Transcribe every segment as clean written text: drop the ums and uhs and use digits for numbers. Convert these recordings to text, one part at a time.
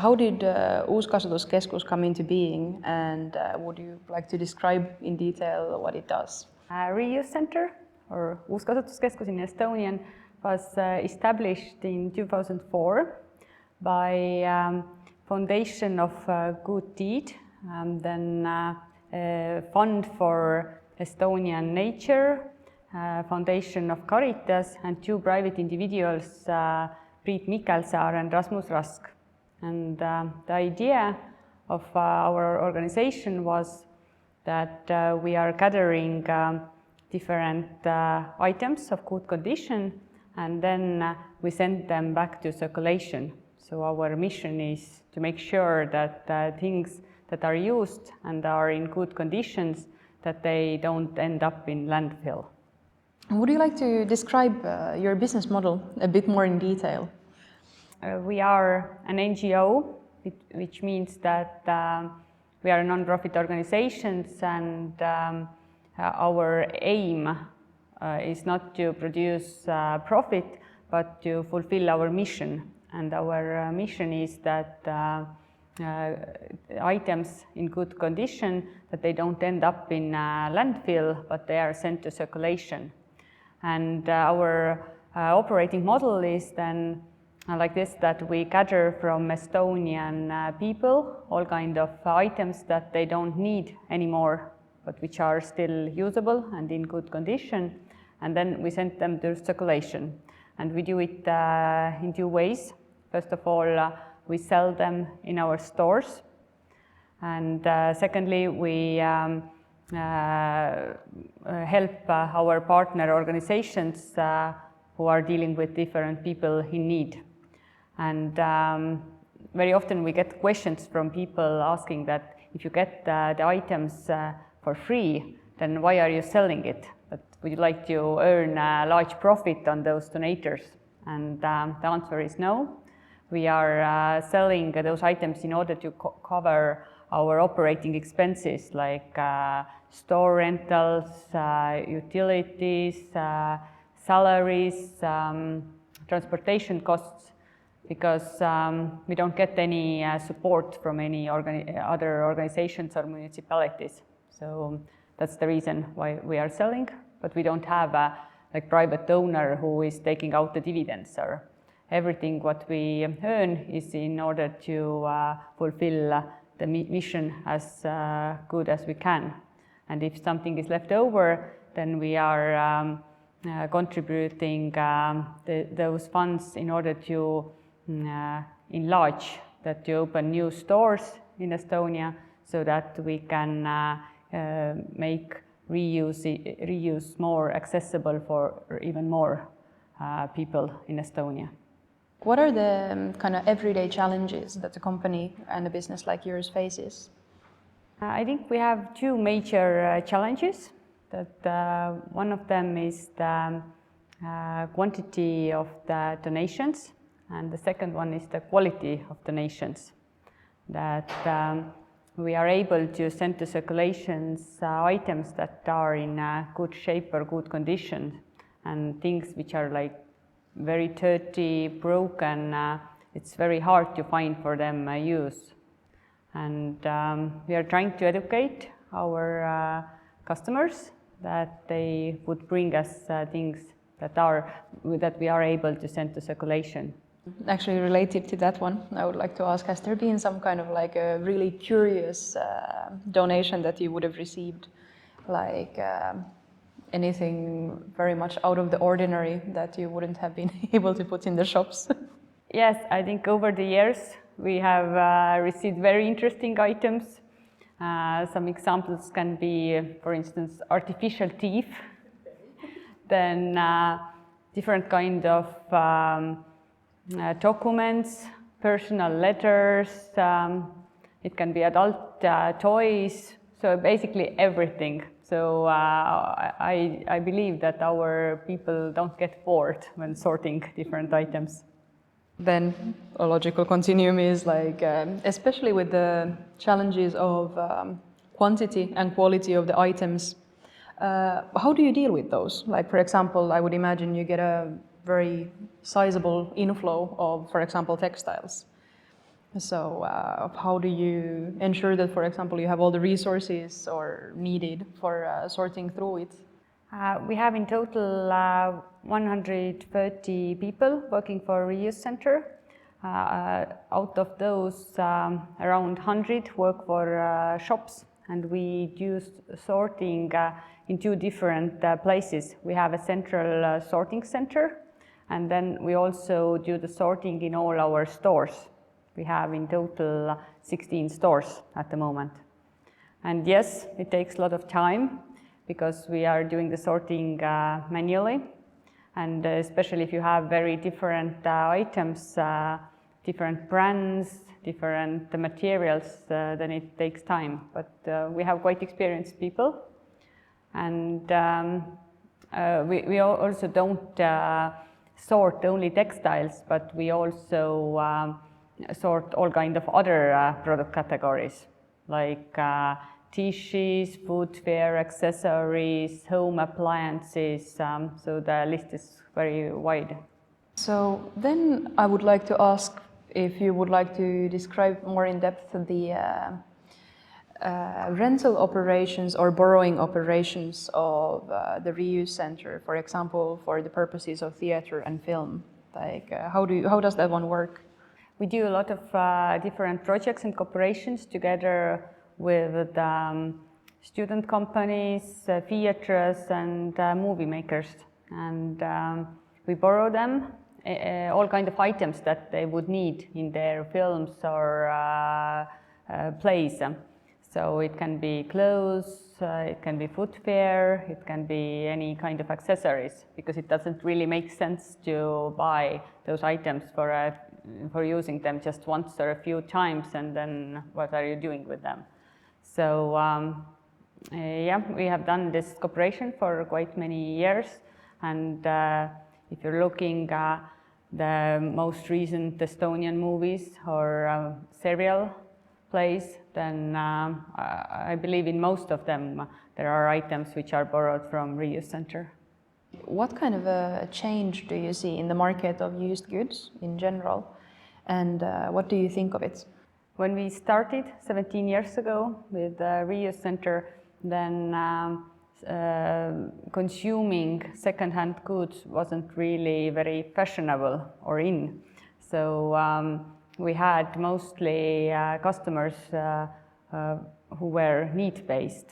How did Uuskasutuskeskus come into being, and would you like to describe in detail what it does? Reuse Center, or Uuskasutuskeskus in Estonian, was established in 2004 by Foundation of Good Deed, then Fund for Estonian Nature, Foundation of Caritas, and two private individuals, Priit Mikkelsaar and Rasmus Rask. And the idea of our organization was that we are gathering different items of good condition, and then we send them back to circulation. So our mission is to make sure that things that are used and are in good conditions, that they don't end up in landfill. Would you like to describe your business model a bit more in detail? We are an NGO, which means that we are a non-profit organization, and our aim is not to produce profit, but to fulfill our mission. And our mission is that items in good condition, that they don't end up in landfill, but they are sent to circulation. And our operating model is then like this, that we gather from Estonian people all kind of items that they don't need anymore, but which are still usable and in good condition, and then we send them to circulation. And we do it in two ways. First of all, we sell them in our stores, and secondly, we help our partner organizations who are dealing with different people in need. And very often we get questions from people asking that if you get the items for free, then why are you selling it? But would you like to earn a large profit on those donators? And the answer is no. We are selling those items in order to cover our operating expenses, like store rentals, utilities, salaries, transportation costs, because we don't get any support from any other organizations or municipalities. So that's the reason why we are selling, but we don't have a private owner who is taking out the dividends. Or everything what we earn is in order to fulfill the mission as good as we can. And if something is left over, then we are contributing those funds in order to enlarge, that to open new stores in Estonia, so that we can make reuse more accessible for even more people in Estonia. What are the kind of everyday challenges that a company and a business like yours faces? I think we have two major challenges. That one of them is the quantity of the donations, and the second one is the quality of donations. That we are able to send to circulations items that are in good shape or good condition, and things which are like very dirty, broken, it's very hard to find for them use. And we are trying to educate our customers that they would bring us things that we are able to send to circulation. Actually, related to that one, I would like to ask, has there been some kind of like a really curious donation that you would have received, like anything very much out of the ordinary that you wouldn't have been able to put in the shops? Yes, I think over the years we have received very interesting items. Some examples can be, for instance, artificial teeth, then different kind of documents, personal letters, it can be adult toys, so basically everything. So I believe that our people don't get bored when sorting different items. Then a logical continuum is like, especially with the challenges of quantity and quality of the items, how do you deal with those? Like, for example, I would imagine you get a very sizable inflow of, for example, textiles. So how do you ensure that, for example, you have all the resources or needed for sorting through it? We have in total 130 people working for Reuse Center. Out of those, around 100 work for shops, and we do sorting in two different places. We have a central sorting center, and then we also do the sorting in all our stores. We have in total 16 stores at the moment. And yes, it takes a lot of time because we are doing the sorting manually, and especially if you have very different items, different brands, different materials, then it takes time. But we have quite experienced people, and we also don't sort only textiles, but we also sort all kind of other product categories like tissues, footwear, accessories, home appliances, so the list is very wide. So then I would like to ask if you would like to describe more in depth the rental operations or borrowing operations of the Reuse Center, for example, for the purposes of theater and film. Like, how does that one work? We do a lot of different projects and cooperations together with student companies, theaters, and movie makers. And we borrow them all kind of items that they would need in their films or plays. So it can be clothes, it can be footwear, it can be any kind of accessories, because it doesn't really make sense to buy those items for using them just once or a few times, and then what are you doing with them? So yeah, we have done this cooperation for quite many years, and if you're looking at the most recent Estonian movies or serial plays, then I believe in most of them there are items which are borrowed from Reuse Center. What kind of a change do you see in the market of used goods in general, and what do you think of it? When we started 17 years ago with the Reuse Center, then consuming second-hand goods wasn't really very fashionable or in. So we had mostly customers who were need-based.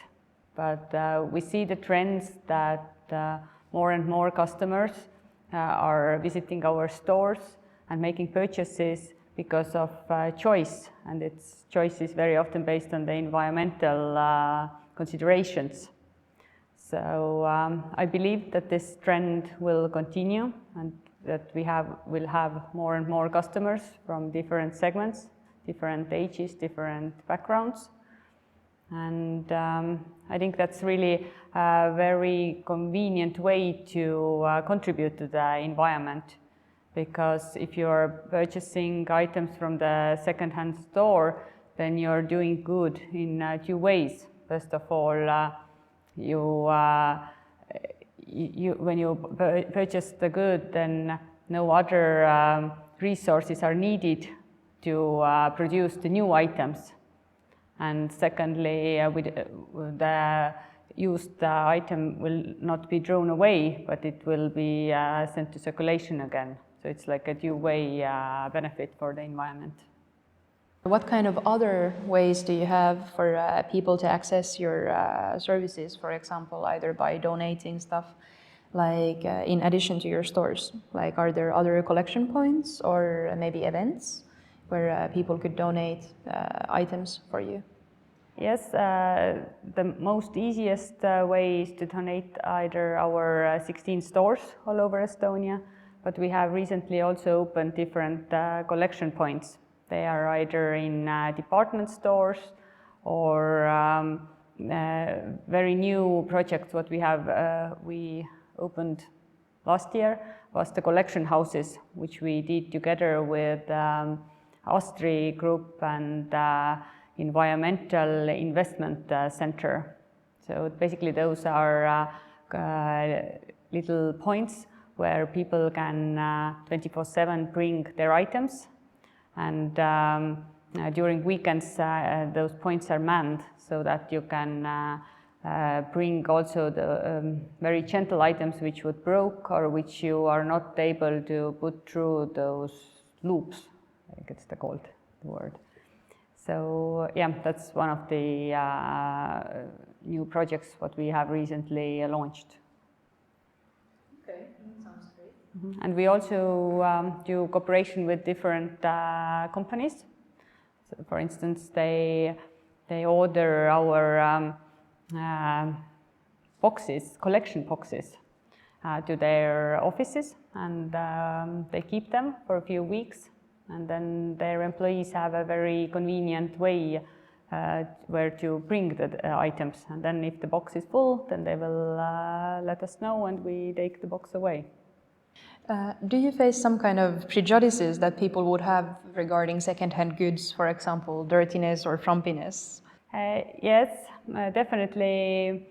But we see the trends that more and more customers are visiting our stores and making purchases because of choice, and its choice is very often based on the environmental considerations. So I believe that this trend will continue, and that will have more and more customers from different segments, different ages, different backgrounds. And I think that's really a very convenient way to contribute to the environment, because if you're purchasing items from the second-hand store, then you're doing good in two ways. First of all, when you purchase the good, then no other resources are needed to produce the new items. And secondly, the used item will not be thrown away, but it will be sent to circulation again. So it's like a two-way benefit for the environment. What kind of other ways do you have for people to access your services, for example, either by donating stuff, like in addition to your stores? Like, are there other collection points or maybe events where people could donate items for you? Yes, the most easiest way is to donate either our 16 stores all over Estonia, but we have recently also opened different collection points. They are either in department stores or very new projects. What we opened last year was the collection houses, which we did together with Astri Group and Environmental Investment Center. So basically those are little points where people can 24/7 bring their items, And during weekends, those points are manned so that you can bring also the very gentle items which would broke or which you are not able to put through those loops, I think it's called the word. So yeah, that's one of the new projects what we have recently launched. Okay, that sounds great. Mm-hmm. And we also do cooperation with different companies. So for instance, they order our boxes, collection boxes, to their offices, and they keep them for a few weeks, and then their employees have a very convenient way where to bring the items, and then if the box is full, then they will let us know and we take the box away. Do you face some kind of prejudices that people would have regarding second-hand goods, for example, dirtiness or frumpiness? Yes, definitely.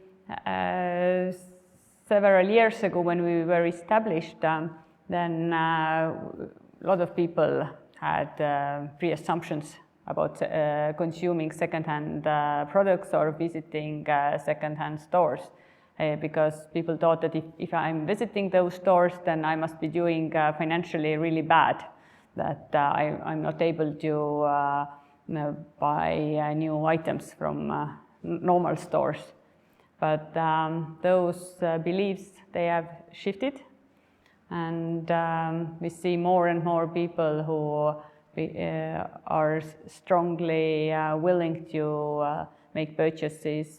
Several years ago when we were established, then a lot of people had pre-assumptions about consuming second-hand products or visiting second-hand stores. Because people thought that if I'm visiting those stores, then I must be doing financially really bad, that I'm not able to buy new items from normal stores. But those beliefs, they have shifted, and we see more and more people who are strongly willing to make purchases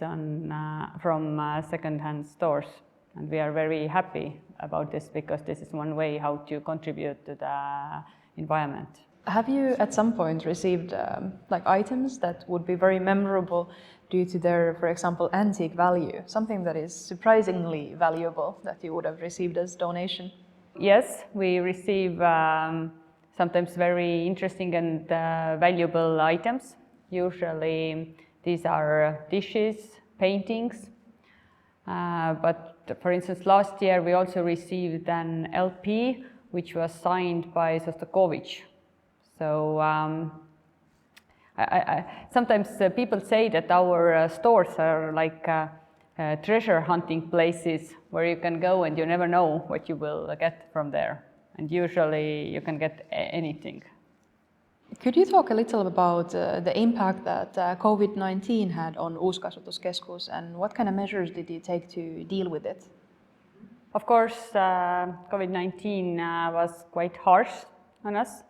from second-hand stores. And we are very happy about this because this is one way how to contribute to the environment. Have you at some point received like items that would be very memorable due to their, for example, antique value, something that is surprisingly valuable that you would have received as donation? Yes, we receive sometimes very interesting and valuable items. Usually these are dishes, paintings, but for instance, last year we also received an LP which was signed by Shostakovich. So sometimes people say that our stores are like treasure hunting places where you can go and you never know what you will get from there. And usually you can get anything. Could you talk a little about the impact that COVID-19 had on Uuskasutuskeskus and what kind of measures did you take to deal with it? Of course, COVID-19 was quite harsh on us,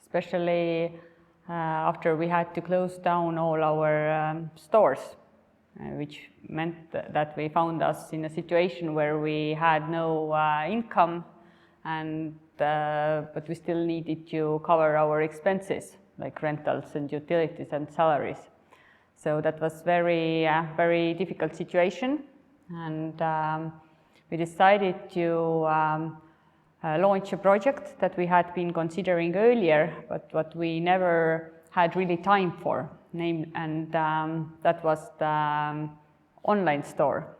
especially after we had to close down all our stores, which meant that we found us in a situation where we had no income, and but we still needed to cover our expenses like rentals and utilities and salaries. So that was very difficult situation, and we decided to launch a project that we had been considering earlier, but what we never had really time for, and that was the online store.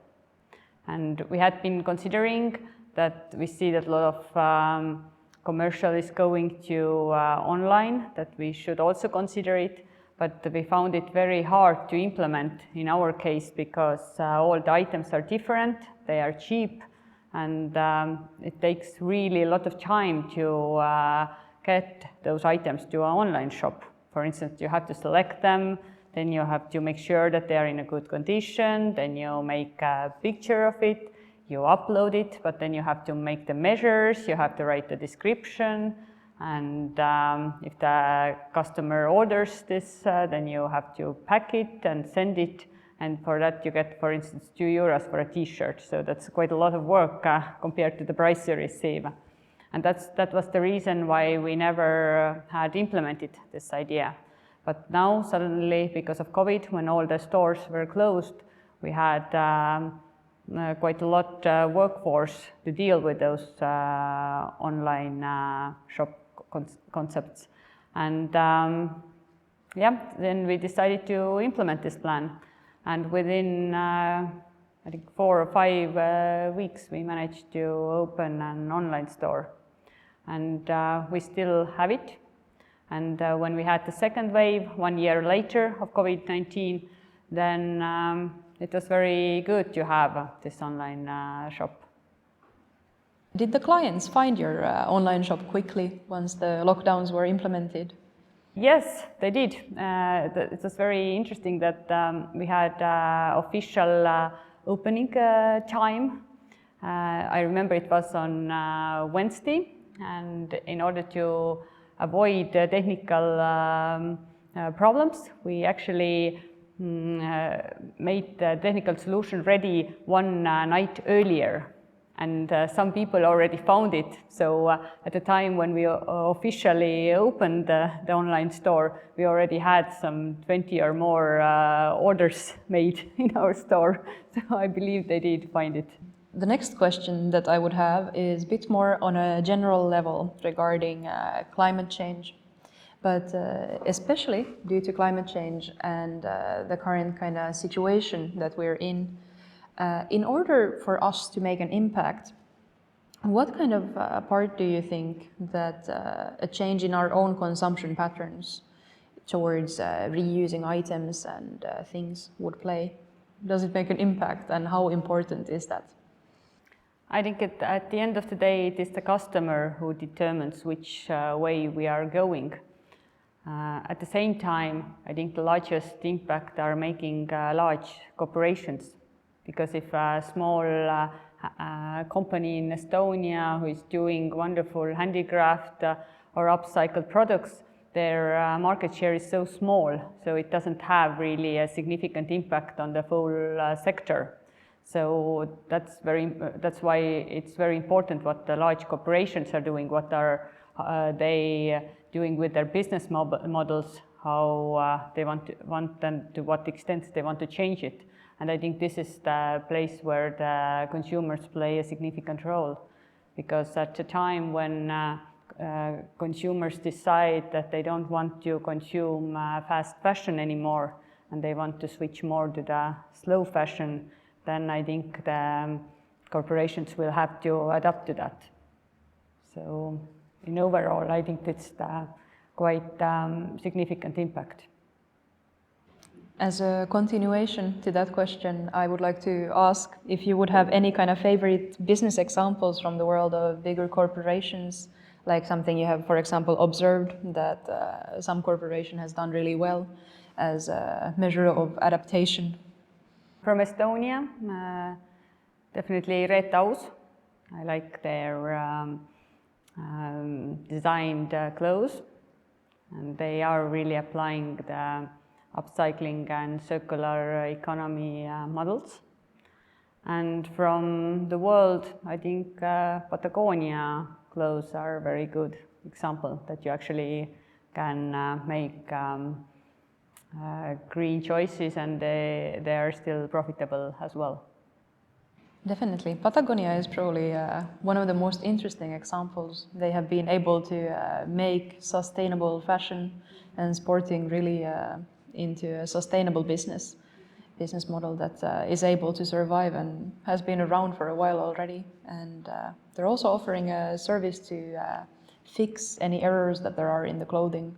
And we had been considering that we see that a lot of commercial is going to online, that we should also consider it, but we found it very hard to implement in our case because all the items are different, they are cheap, and it takes really a lot of time to get those items to an online shop. For instance, you have to select them, then you have to make sure that they are in a good condition, then you make a picture of it, you upload it, but then you have to make the measures, you have to write the description, and if the customer orders this, then you have to pack it and send it, and for that you get, for instance, €2 for a t-shirt, so that's quite a lot of work compared to the price you receive. And that was the reason why we never had implemented this idea. But now suddenly, because of COVID, when all the stores were closed, we had quite a lot workforce to deal with those online shop concepts. And yeah, then we decided to implement this plan. And within, I think 4 or 5 weeks, we managed to open an online store. And we still have it. And when we had the second wave 1 year later of COVID-19, then it was very good to have this online shop. Did the clients find your online shop quickly once the lockdowns were implemented? Yes, they did. It was very interesting that we had official opening time. I remember it was on Wednesday, and in order to avoid technical problems, we actually made the technical solution ready one night earlier. And some people already found it. So at the time when we officially opened the online store, we already had some 20 or more orders made in our store. So I believe they did find it. The next question that I would have is a bit more on a general level regarding climate change. But especially due to climate change and the current kind of situation that we're in order for us to make an impact, what kind of part do you think that a change in our own consumption patterns towards reusing items and things would play? Does it make an impact, and how important is that? I think at the end of the day, it is the customer who determines which way we are going. At the same time, I think the largest impact are making large corporations. Because if a small company in Estonia who is doing wonderful handicraft or upcycled products, their market share is so small, so it doesn't have really a significant impact on the full sector. So that's why it's very important what the large corporations are doing, what are they doing with their business models, how they want and to what extent they want to change it. And I think this is the place where the consumers play a significant role, because at a time when consumers decide that they don't want to consume fast fashion anymore and they want to switch more to the slow fashion, then I think the corporations will have to adapt to that. So in overall, I think it's quite significant impact. As a continuation to that question, I would like to ask if you would have any kind of favorite business examples from the world of bigger corporations, like something you have, for example, observed that some corporation has done really well as a measure of adaptation. From Estonia, definitely Red Aus. I like their designed clothes, and they are really applying the upcycling and circular economy models. And from the world, I think Patagonia clothes are a very good example that you actually can make green choices, and they are still profitable as well. Definitely. Patagonia is probably one of the most interesting examples. They have been able to make sustainable fashion and sporting really into a sustainable business model that is able to survive and has been around for a while already. And they're also offering a service to fix any errors that there are in the clothing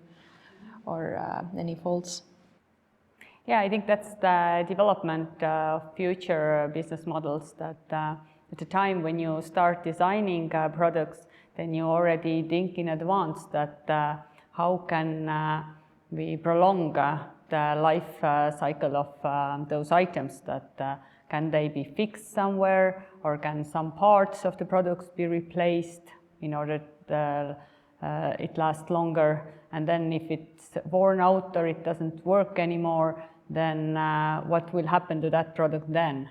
or any faults. Yeah, I think that's the development of future business models, that at the time when you start designing products, then you already think in advance that how can we prolong the life cycle of those items, that can they be fixed somewhere, or can some parts of the products be replaced in order that it lasts longer. And then if it's worn out or it doesn't work anymore, then what will happen to that product then?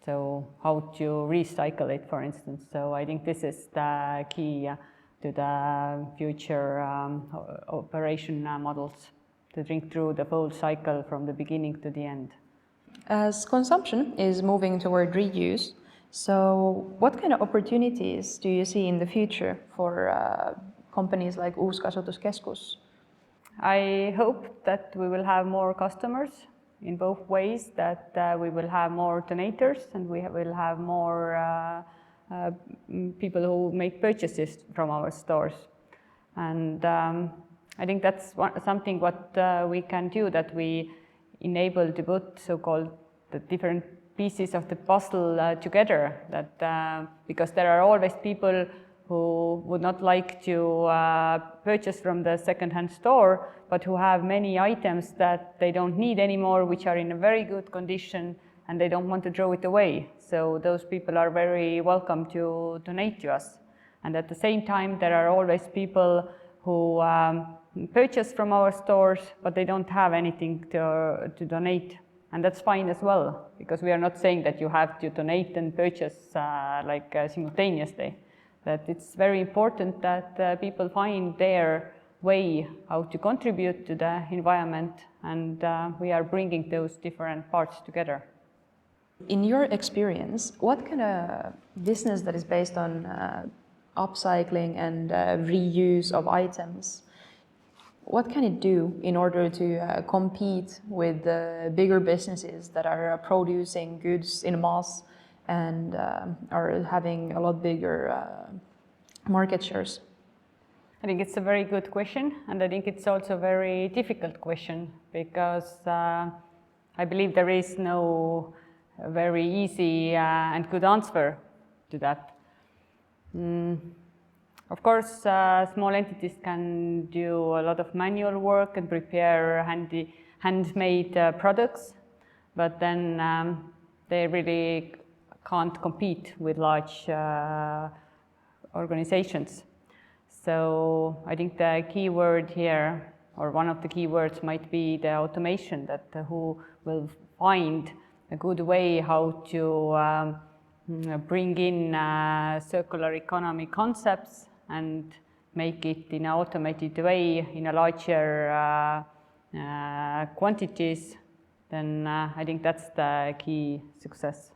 So how to recycle it, for instance. So I think this is the key to the future operation models, to think through the full cycle from the beginning to the end. As consumption is moving toward reuse, so what kind of opportunities do you see in the future for companies like Uuskasutuskeskus? I hope that we will have more customers in both ways, that we will have more donators and we will have more people who make purchases from our stores. And I think that's something what we can do, that we enable to put so-called the different pieces of the puzzle together, that because there are always people who would not like to purchase from the second-hand store, but who have many items that they don't need anymore, which are in a very good condition, and they don't want to throw it away. So those people are very welcome to donate to us. And at the same time, there are always people who purchase from our stores, but they don't have anything to donate. And that's fine as well, because we are not saying that you have to donate and purchase simultaneously. That it's very important that people find their way how to contribute to the environment, and we are bringing those different parts together. In your experience, what kind of business that is based on upcycling and reuse of items, what can it do in order to compete with the bigger businesses that are producing goods in mass and are having a lot bigger market shares? I think it's a very good question, and I think it's also a very difficult question, because I believe there is no very easy and good answer to that. Of course, small entities can do a lot of manual work and prepare handmade products, but then they really can't compete with large organizations. So I think the key word here, or one of the key words, might be the automation, that who will find a good way how to bring in circular economy concepts and make it in an automated way in a larger quantities, then I think that's the key success.